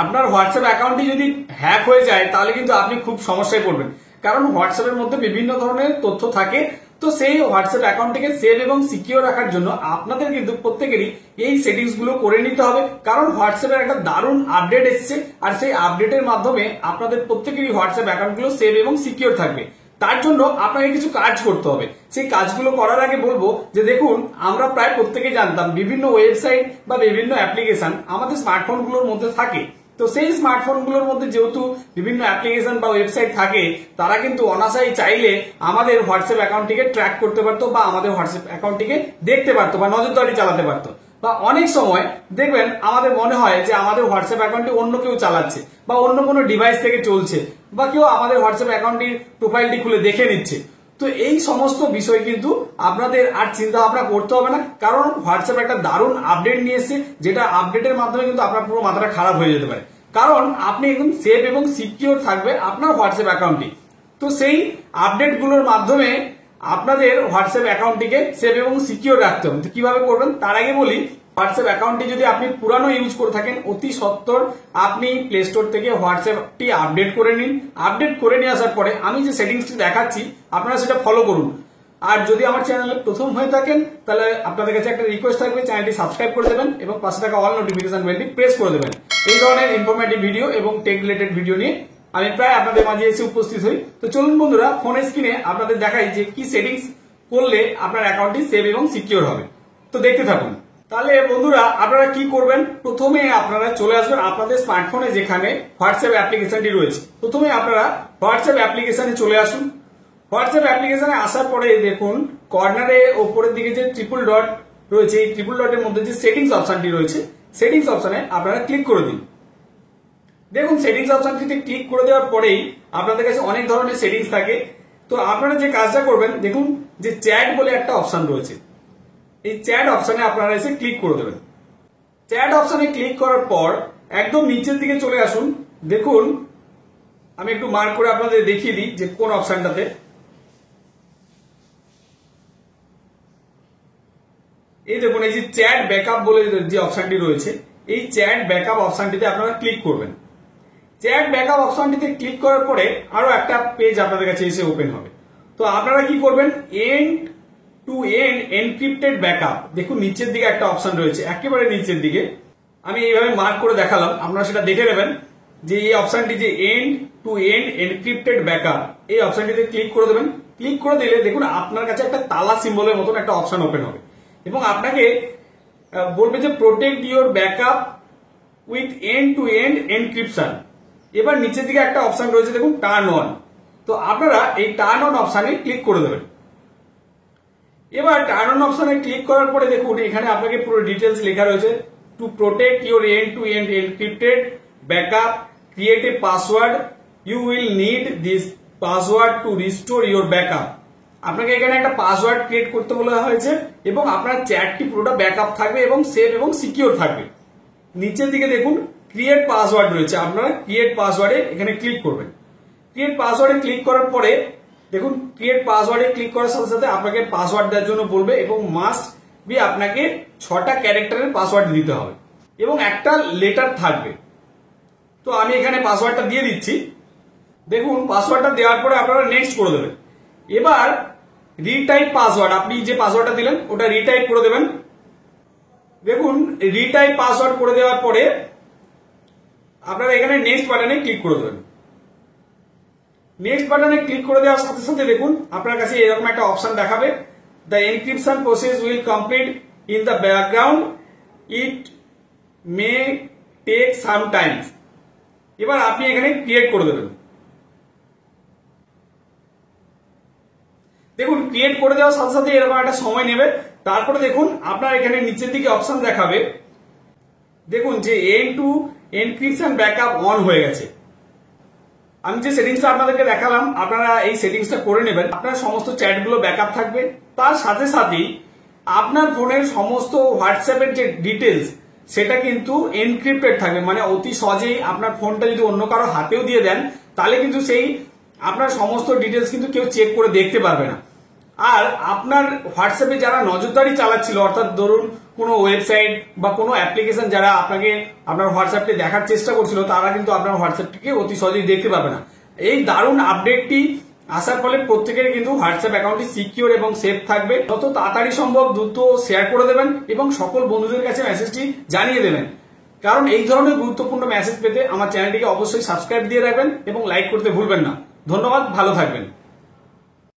আপনার হোয়াটসঅ্যাপ অ্যাকাউন্টটি যদি হ্যাক হয়ে যায় তাহলে কিন্তু আপনি খুব সমস্যায় পড়বেন, কারণ হোয়াটসঅ্যাপের মধ্যে বিভিন্ন ধরনের তথ্য থাকে। তো সেই হোয়াটসঅ্যাপ অ্যাকাউন্টটিকে সেভ এবং সিকিউর রাখার জন্য আপনাদের কিন্তু প্রত্যেকেরই এই সেটিংস গুলো করে নিতে হবে, কারণ হোয়াটসঅ্যাপের একটা দারুণ আপডেট এসেছে আর সেই আপডেটের মাধ্যমে আপনাদের প্রত্যেকেরই হোয়াটসঅ্যাপ অ্যাকাউন্ট গুলো সেভ এবং সিকিউর থাকবে। তার জন্য আপনাকে কিছু কাজ করতে হবে। সেই কাজগুলো করার আগে বলবো যে দেখুন, আমরা প্রায় প্রত্যেকেই জানতাম বিভিন্ন ওয়েবসাইট বা বিভিন্ন অ্যাপ্লিকেশন আমাদের স্মার্টফোনগুলোর মধ্যে থাকে। তো সেই স্মার্টফোনগুলোর মধ্যে যেহেতু বিভিন্ন অ্যাপ্লিকেশন বা ওয়েবসাইট থাকে, তারা কিন্তু অনায়াসেই চাইলে আমাদের হোয়াটসঅ্যাপ অ্যাকাউন্টটিকে ট্র্যাক করতে পারতো বা আমাদের হোয়াটসঅ্যাপ অ্যাকাউন্টটিকে দেখতে পারতো বা নজরদারি চালাতে পারতো। বা অনেক সময় দেখবেন আমাদের মনে হয় যে আমাদের হোয়াটসঅ্যাপ অ্যাকাউন্টটি অন্য কেউ চালাচ্ছে বা অন্য কোনো ডিভাইস থেকে চলছে বা কেউ আমাদের হোয়াটসঅ্যাপ অ্যাকাউন্টটির প্রোফাইলটি খুলে দেখে নিচ্ছে। তো এই সমস্ত বিষয় কিন্তু আপনাদের আর চিন্তা ভাবনা করতে হবে না, কারণ হোয়াটসঅ্যাপ একটা দারুণ আপডেট নিয়ে এসেছে, যেটা আপডেটের মাধ্যমে কিন্তু আপনার পুরো মাথাটা খারাপ হয়ে যেতে পারে, কারণ আপনি একদম সেভ এবং সিকিউর থাকবে আপনার হোয়াটসঅ্যাপ অ্যাকাউন্টটি। তো সেই আপডেট গুলোর মাধ্যমে আপনাদের হোয়াটসঅ্যাপ অ্যাকাউন্টটিকে সেভ এবং সিকিউর রাখতে হবে। তো কিভাবে করবেন তার আগে বলি, হোয়াটসঅ্যাপ অ্যাকাউন্টটি যদি আপনি পুরানো ইউজ করে থাকেন, অতি সত্বর আপনি প্লে স্টোর থেকে হোয়াটসঅ্যাপটি আপডেট করে নিন। আপডেট করে নিয়ে আসার পরে আমি যে সেটিংসটি দেখাচ্ছি আপনারা সেটা ফলো করুন। আর যদি আমার চ্যানেলে প্রথম হয়ে থাকেন তাহলে আপনাদের কাছে একটা রিকোয়েস্ট থাকবে, চ্যানেলটি সাবস্ক্রাইব করে দেবেন এবং পাশে থাকা অল নোটিফিকেশন বেলটি প্রেস করে দেবেন। এই ধরনের ইনফরমেটিভ ভিডিও এবং টেক রিলেটেড ভিডিও নিয়ে আমি প্রায় আপনাদের মাঝে এসে উপস্থিত হই। তো চলুন বন্ধুরা, ফোনের স্ক্রিনে আপনাদের দেখাই যে কি সেটিংস করলে আপনার অ্যাকাউন্টটি সেভ এবং সিকিউর হবে। তো দেখতে থাকুন। তাহলে বন্ধুরা আপনারা কি করবেন, প্রথমে আপনারা চলে আসবেন আপনাদের স্মার্টফোনে যেখানে হোয়াটসঅ্যাপ অ্যাপ্লিকেশনটি রয়েছে। প্রথমে আপনারা হোয়াটসঅ্যাপ অ্যাপ্লিকেশনে চলে আসুন। হোয়াটসঅ্যাপ অ্যাপ্লিকেশনে আসার পরে দেখুন কর্নারে ওপরের দিকে যে ট্রিপল ডট রয়েছে, এই ট্রিপল ডটের মধ্যে যে সেটিংস অপশনটি রয়েছে, সেটিংস অপশনে আপনারা ক্লিক করে দিন। দেখুন সেটিংস অপশনটিতে ক্লিক করে দেওয়ার পরেই আপনাদের কাছে অনেক ধরনের সেটিংস থাকে। তো আপনারা যে কাজটা করবেন, দেখুন যে চ্যাট বলে একটা অপশন রয়েছে, এই চ্যাট অপশনে আপনারা এসে ক্লিক করে দেবেন। চ্যাট অপশনে ক্লিক করার পর একদম নিচের দিকে চলে আসুন। দেখুন আমি একটু মার্ক করে আপনাদের দেখিয়ে দিই যে কোন অপশনটাতে। এই দেখুন এই যে চ্যাট ব্যাকআপ বলে যে অপশনটি রয়েছে, এই চ্যাট ব্যাকআপ অপশনটিতে আপনারা ক্লিক করবেন। চ্যাট ব্যাকআপ অপশনটিতে ক্লিক করার পরে আরো একটা পেজ আপনাদের কাছে এসে ওপেন হবে। তো আপনারা কি করবেন, end to end encrypted backup, দেখুন নিচের দিকে একটা অপশন রয়েছে, একেবারে নিচের দিকে আমি এইভাবে মার্ক করে দেখালাম, আপনারা সেটা দেখে নেবেন যে এই অপশনটি যে end to end encrypted backup, এই অপশনটিতে ক্লিক করে দেবেন। ক্লিক করে দিলে দেখুন আপনার কাছে একটা তালা সিম্বলের মতন একটা অপশন ওপেন হবে এবং আপনাকে বলবে যে protect your backup with end to end encryption. এবার নিচের দিকে একটা অপশন রয়েছে দেখুন টার্ন অন, তো আপনারা এই টার্ন অন অপশনে ক্লিক করে দেবেন। এবার টার্ন অন অপশনে ক্লিক করার পরে দেখুন এখানে আপনাকে পুরো ডিটেলস লেখা রয়েছে, to protect your end to end encrypted backup create a password, you will need this password to restore your backup. আপনাকে এখানে একটা পাসওয়ার্ড ক্রিয়েট করতে বলা হয়েছে এবং আপনার চ্যাটটি পুরোটা ব্যাকআপ থাকবে এবং সেভ এবং সিকিউর থাকবে। নিচের দিকে দেখুন ক্রিয়েট পাসওয়ার্ড রয়েছে, আপনারা ক্রিয়েট পাসওয়ার্ডে এখানে ক্লিক করবেন। ক্রিয়েট পাসওয়ার্ডে ক্লিক করার পরে দেখুন ক্রিয়েট পাসওয়ার্ডে ক্লিক করার সাথে সাথে আপনাকে পাসওয়ার্ড দেওয়ার জন্য বলবে এবং মাস্ট বি আপনাকে 6টা ক্যারেক্টারের পাসওয়ার্ড দিতে হবে এবং একটা লেটার থাকবে। তো আমি এখানে পাসওয়ার্ডটা দিয়ে দিচ্ছি। দেখুন পাসওয়ার্ডটা দেওয়ার পরে আপনারা নেক্সট করে দেবেন। এবার রিটাইপ পাসওয়ার্ড, আপনি যে পাসওয়ার্ডটা দিলেন ওটা রিটাইপ করে দেবেন। দেখুন রিটাইপ পাসওয়ার্ড করে দেওয়ার পরে আপনারা এখানে নেক্সট বাটনে ক্লিক করে দেবেন। নেক্সট বাটনে ক্লিক করে দেওয়ার সাথে সাথে দেখুন আপনার কাছে এরকম একটা অপশন দেখাবে, the encryption process will complete in the background, it may take some times. এবার আপনি এখানে ক্রিয়েট করে দেবেন। দেখুন ক্রিয়েট করে দেওয়ার সাথে সাথে এরকম একটা সময় নেবে। তারপরে দেখুন আপনার এখানে নিচের দিকে অপশন দেখাবে, দেখুন যে end to encryption backup on হয়ে গেছে। আমি যে সেটিংসটা আপনাদেরকে দেখালাম আপনারা এই সেটিংসটা করে নেবেন, আপনার সমস্ত চ্যাটগুলো ব্যাকআপ থাকবে। তার সাথে সাথেই আপনার ফোনের সমস্ত হোয়াটসঅ্যাপের যে ডিটেলস সেটা কিন্তু এনক্রিপ্টেড থাকবে, মানে অতি সহজেই আপনার ফোনটা যদি অন্য কারো হাতেও দিয়ে দেন তাহলে কিন্তু সেই আপনার সমস্ত ডিটেলস কিন্তু কেউ চেক করে দেখতে পারবে না। আর আপনার হোয়াটসঅ্যাপে যারা নজরদারি চালাচ্ছিল, অর্থাৎ ধরুন কোনো ওয়েবসাইট বা কোনো অ্যাপ্লিকেশন যারা আপনাকে আপনার হোয়াটসঅ্যাপটি দেখার চেষ্টা করছিল, তারা কিন্তু আপনার হোয়াটসঅ্যাপটিকে অতি সহজেই দেখতে পাবে না। এই দারুণ আপডেটটি আসার ফলে প্রত্যেকের কিন্তু হোয়াটসঅ্যাপ অ্যাকাউন্টটি সিকিউর এবং সেফ থাকবে। যত তাড়াতাড়ি সম্ভব দ্রুত শেয়ার করে দেবেন এবং সকল বন্ধুদের কাছে মেসেজটি জানিয়ে দেবেন, কারণ এই ধরনের গুরুত্বপূর্ণ মেসেজ পেতে আমার চ্যানেলটিকে অবশ্যই সাবস্ক্রাইব দিয়ে রাখবেন এবং লাইক করতে ভুলবেন না। ধন্যবাদ, ভালো থাকবেন।